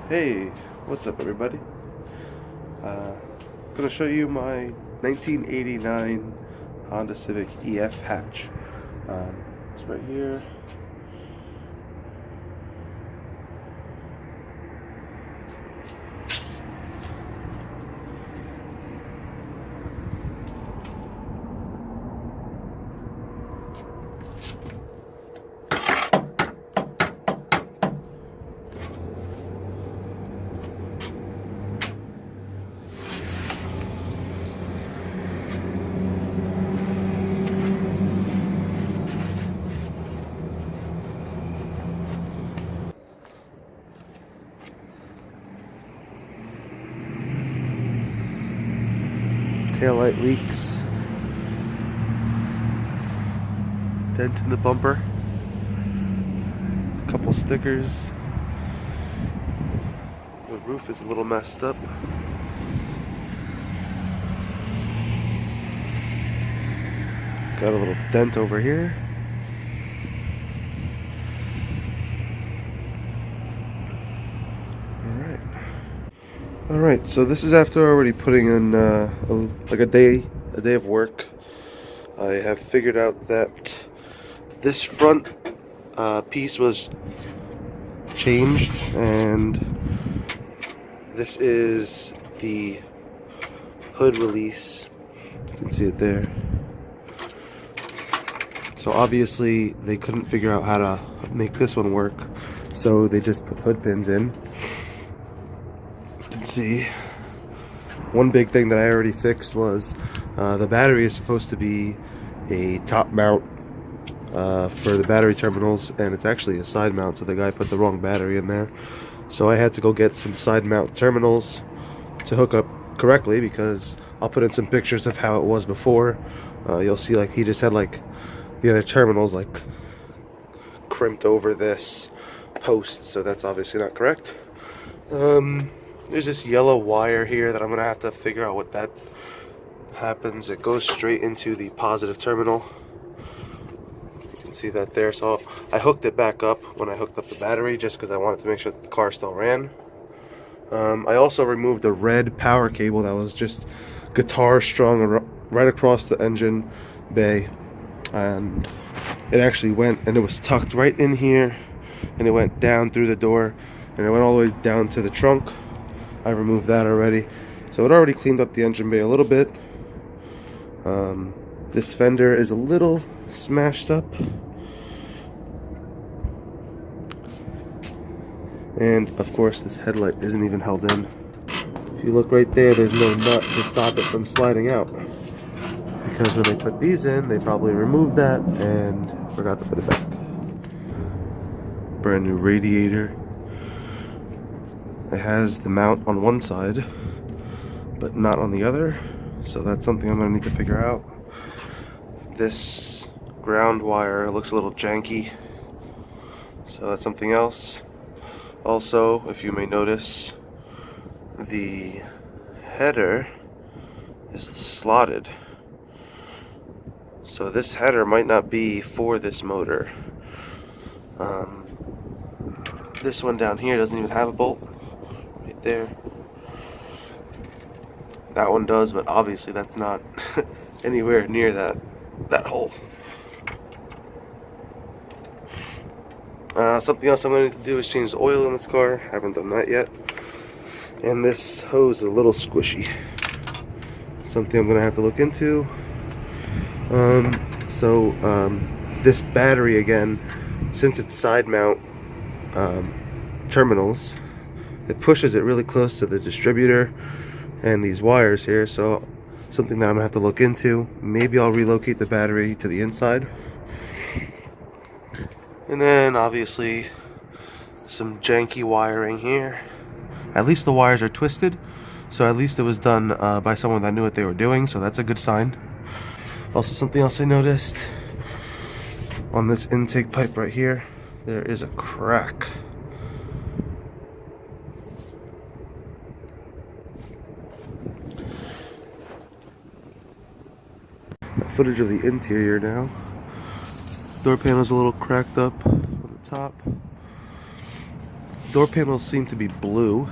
Hey, what's up everybody? I'm gonna show you my 1989 Honda Civic EF hatch. It's right here. Taillight leaks. Dent in the bumper. A couple stickers. The roof is a little messed up. Got a little dent over here. Alright, so this is after already putting in like a day of work. I have figured out that this front piece was changed, and this is the hood release. You can see it there. So obviously they couldn't figure out how to make this one work, so they just put hood pins in. See, one big thing that I already fixed was the battery is supposed to be a top mount for the battery terminals, and it's actually a side mount, so the guy put the wrong battery in there. So I had to go get some side mount terminals to hook up correctly, because I'll put in some pictures of how it was before. You'll see like he just had like the other terminals like crimped over this post, so that's obviously not correct. There's this yellow wire here that I'm gonna have to figure out what that happens. It goes straight into the positive terminal. You can see that there. So I hooked it back up when I hooked up the battery, just because I wanted to make sure that the car still ran. I also removed the red power cable that was just guitar strung right across the engine bay, and it actually went, and it was tucked right in here, and it went down through the door, and it went all the way down to the trunk. I removed that already, so it already cleaned up the engine bay a little bit. This fender is a little smashed up, and of course this headlight isn't even held in. If you look right there, there's no nut to stop it from sliding out, because when they put these in, they probably removed that and forgot to put it back. Brand new radiator. It has the mount on one side, but not on the other, so that's something I'm going to need to figure out. This ground wire looks a little janky, so that's something else. Also, if you may notice, the header is slotted, so this header might not be for this motor. This one down here doesn't even have a bolt. There, that one does, but obviously that's not anywhere near that hole. Something else I'm going to do is change the oil in this car. Haven't done that yet. And this hose is a little squishy. Something I'm going to have to look into. This battery, again, since it's side mount terminals, it pushes it really close to the distributor and these wires here, so something that I'm gonna have to look into. Maybe I'll relocate the battery to the inside. And then obviously some janky wiring here. At least the wires are twisted, so at least it was done by someone that knew what they were doing, so that's a good sign. Also, something else I noticed on this intake pipe right here, there is a crack. Footage of the interior now. Door panel's a little cracked up on the top. Door panels seem to be blue.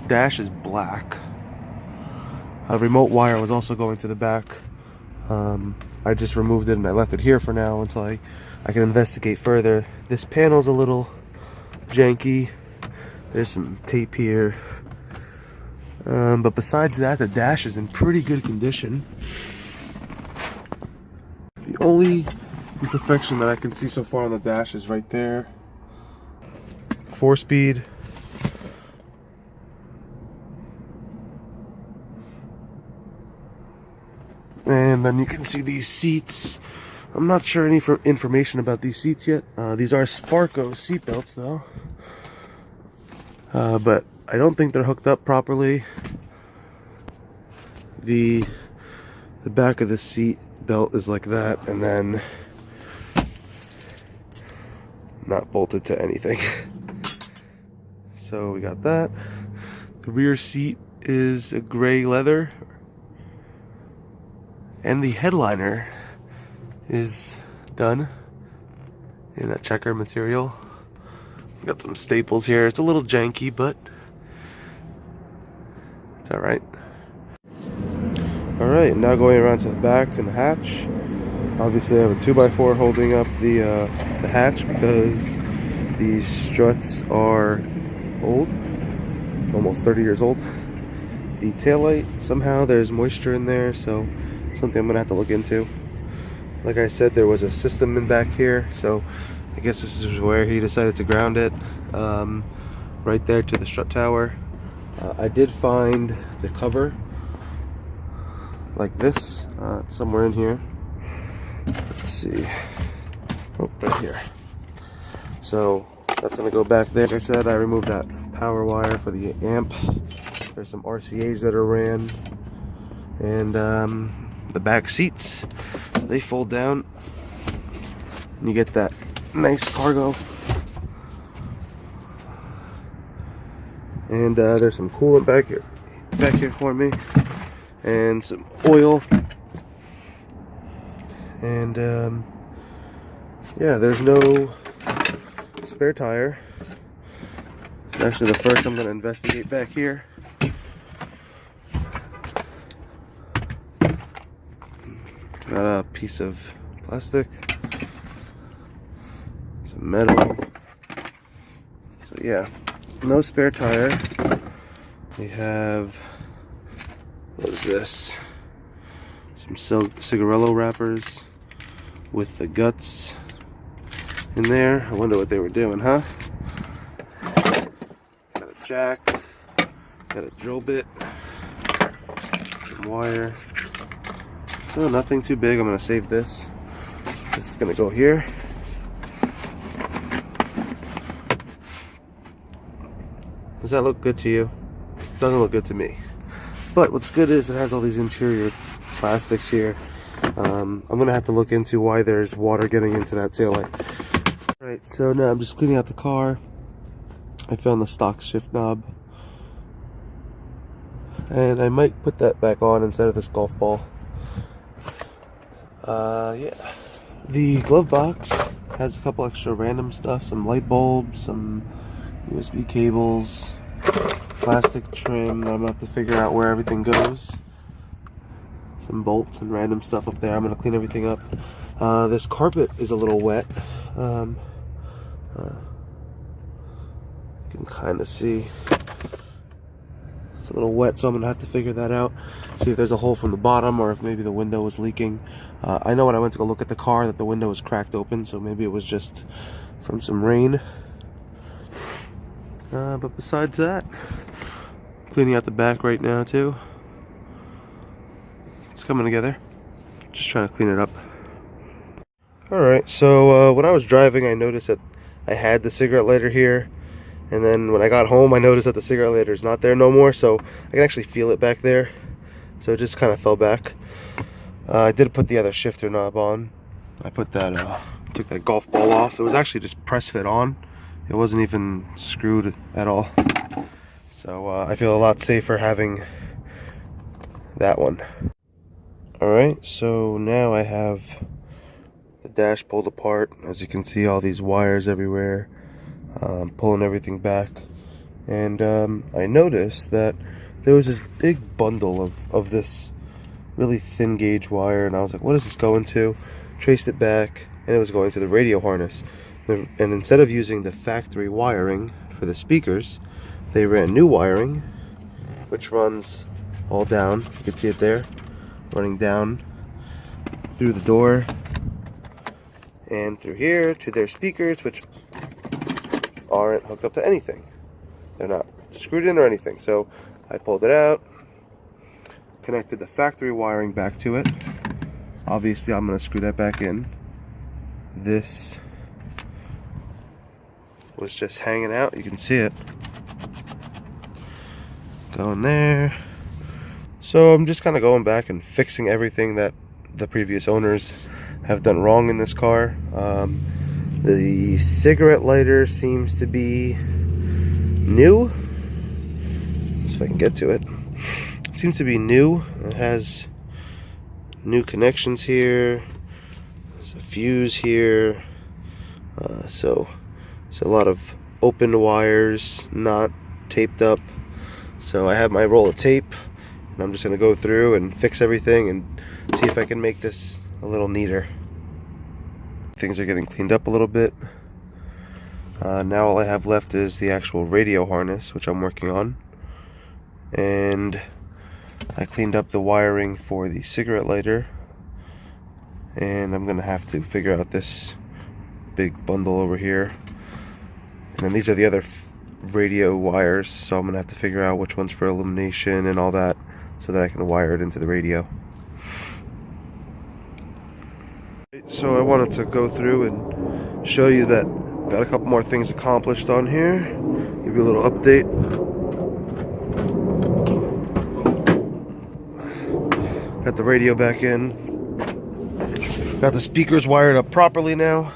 Dash is black. A remote wire was also going to the back. I just removed it and I left it here for now until I can investigate further. This panel's a little janky. There's some tape here. But besides that, the dash is in pretty good condition. The only imperfection that I can see so far on the dash is right there. 4-speed. And then you can see these seats. I'm not sure any information about these seats yet. These are Sparco seat belts though. But I don't think they're hooked up properly. The back of the seat belt is like that, and then not bolted to anything. So we got that. The rear seat is a gray leather, and the headliner is done in that checker material. Got some staples here. It's a little janky, but it's alright. Alright, now going around to the back and the hatch. Obviously I have a 2x4 holding up the hatch because these struts are old, almost 30 years old. The taillight, somehow there's moisture in there, so something I'm gonna have to look into. Like I said, there was a system in back here, so I guess this is where he decided to ground it, right there to the strut tower. I did find the cover like this, somewhere in here. Let's see. Oh, right here. So that's gonna go back there. Like I said, I removed that power wire for the amp. There's some RCAs that are ran, and the back seats, they fold down. You get that nice cargo, and there's some coolant back here for me, and some oil, and yeah, there's no spare tire. It's actually the first I'm going to investigate back here. Got a piece of plastic, some metal. So yeah, no spare tire. We have, what is this? Some cigarello wrappers with the guts in there. I wonder what they were doing, huh? Got a jack, got a drill bit, some wire. So nothing too big. I'm gonna save this. This is gonna go here. Does that look good to you? Doesn't look good to me. But what's good is it has all these interior plastics here. I'm gonna have to look into why there's water getting into that taillight. Right, so now I'm just cleaning out the car. I found the stock shift knob, and I might put that back on instead of this golf ball. Yeah. The glove box has a couple extra random stuff, some light bulbs, some USB cables, plastic trim. I'm gonna have to figure out where everything goes. Some bolts and random stuff up there. I'm gonna clean everything up. This carpet is a little wet. You can kind of see it's a little wet, so I'm gonna have to figure that out. See if there's a hole from the bottom, or if maybe the window was leaking. I know when I went to go look at the car that the window was cracked open, so maybe it was just from some rain. But besides that, cleaning out the back right now too. It's coming together. Just trying to clean it up. Alright, so when I was driving, I noticed that I had the cigarette lighter here, and then when I got home I noticed that the cigarette lighter is not there no more, so I can actually feel it back there. So it just kind of fell back. I did put the other shifter knob on. I put that took that golf ball off. It was actually just press fit on. It wasn't even screwed at all. So I feel a lot safer having that one. Alright, so now I have the dash pulled apart. As you can see, all these wires everywhere. pulling everything back, and I noticed that there was this big bundle of this really thin gauge wire, and I was like, what is this going to? Traced it back, and it was going to the radio harness. And instead of using the factory wiring for the speakers, they ran new wiring, which runs all down. You can see it there, running down through the door and through here to their speakers, which aren't hooked up to anything. They're not screwed in or anything. So I pulled it out, connected the factory wiring back to it. Obviously, I'm going to screw that back in. This was just hanging out. You can see it going there. So I'm just kind of going back and fixing everything that the previous owners have done wrong in this car. The cigarette lighter seems to be new. See if I can get to it. Seems to be new. It has new connections here. There's a fuse here. So a lot of open wires, not taped up. So I have my roll of tape, and I'm just going to go through and fix everything and see if I can make this a little neater. Things are getting cleaned up a little bit. Now all I have left is the actual radio harness, which I'm working on. And I cleaned up the wiring for the cigarette lighter. And I'm going to have to figure out this big bundle over here. And then these are the other radio wires, so I'm going to have to figure out which one's for illumination and all that, so that I can wire it into the radio. So I wanted to go through and show you that got a couple more things accomplished on here. Give you a little update. Got the radio back in. Got the speakers wired up properly now.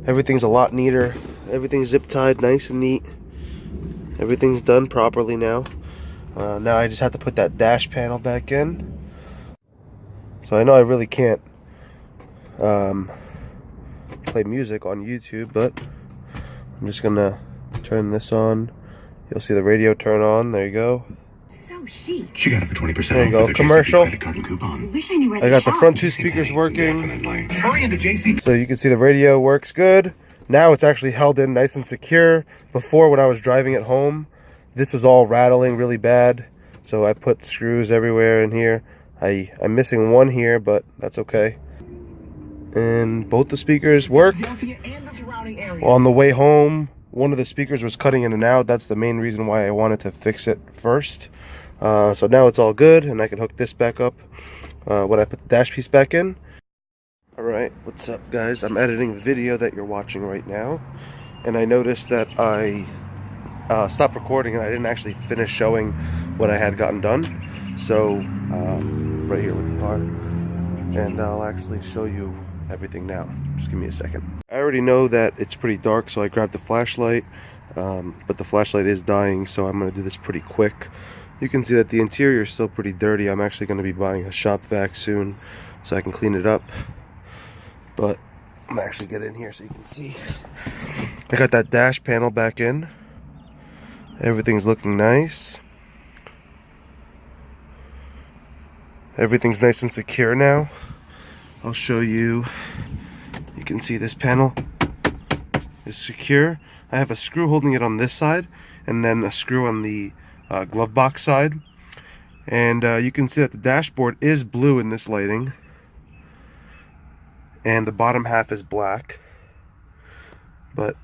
Everything's a lot neater. Everything's zip tied nice and neat. Everything's done properly now. Now I just have to put that dash panel back in. So I know I really can't play music on YouTube, but I'm just gonna turn this on. You'll see the radio turn on. There you go. So chic. She got it for 20%. There you go. Commercial. Credit card and coupon. Wish I knew where I got the front two speakers working. Definitely. Hurry into JC. So you can see the radio works good. Now it's actually held in nice and secure. Before, when I was driving it home, this was all rattling really bad. So I put screws everywhere in here. I'm missing one here, but that's okay. And both the speakers work. On the way home, one of the speakers was cutting in and out. That's the main reason why I wanted to fix it first. So now it's all good, and I can hook this back up when I put the dash piece back in. Alright, what's up guys? I'm editing the video that you're watching right now, and I noticed that I stopped recording and I didn't actually finish showing what I had gotten done. So, right here with the car, and I'll actually show you everything now. Just give me a second. I already know that it's pretty dark, so I grabbed the flashlight, but the flashlight is dying, so I'm going to do this pretty quick. You can see that the interior is still pretty dirty. I'm actually going to be buying a shop vac soon so I can clean it up. But I'm gonna actually get in here so you can see. I got that dash panel back in. Everything's looking nice. Everything's nice and secure now. I'll show you. You can see this panel is secure. I have a screw holding it on this side, and then a screw on the glove box side. And you can see that the dashboard is blue in this lighting. And the bottom half is black, but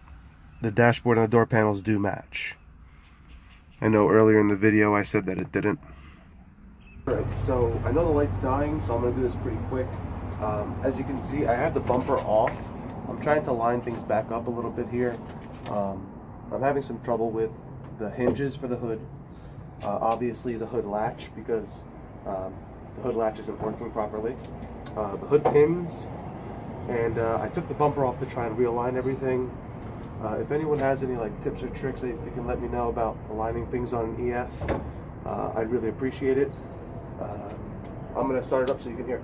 the dashboard and the door panels do match. I know earlier in the video I said that it didn't. Alright, so I know the light's dying, so I'm going to do this pretty quick. As you can see, I have the bumper off. I'm trying to line things back up a little bit here. I'm having some trouble with the hinges for the hood. Obviously the hood latch, because the hood latch isn't working properly. The hood pins. And I took the bumper off to try and realign everything. If anyone has any like tips or tricks they can let me know about aligning things on an EF, I'd really appreciate it. I'm going to start it up so you can hear it.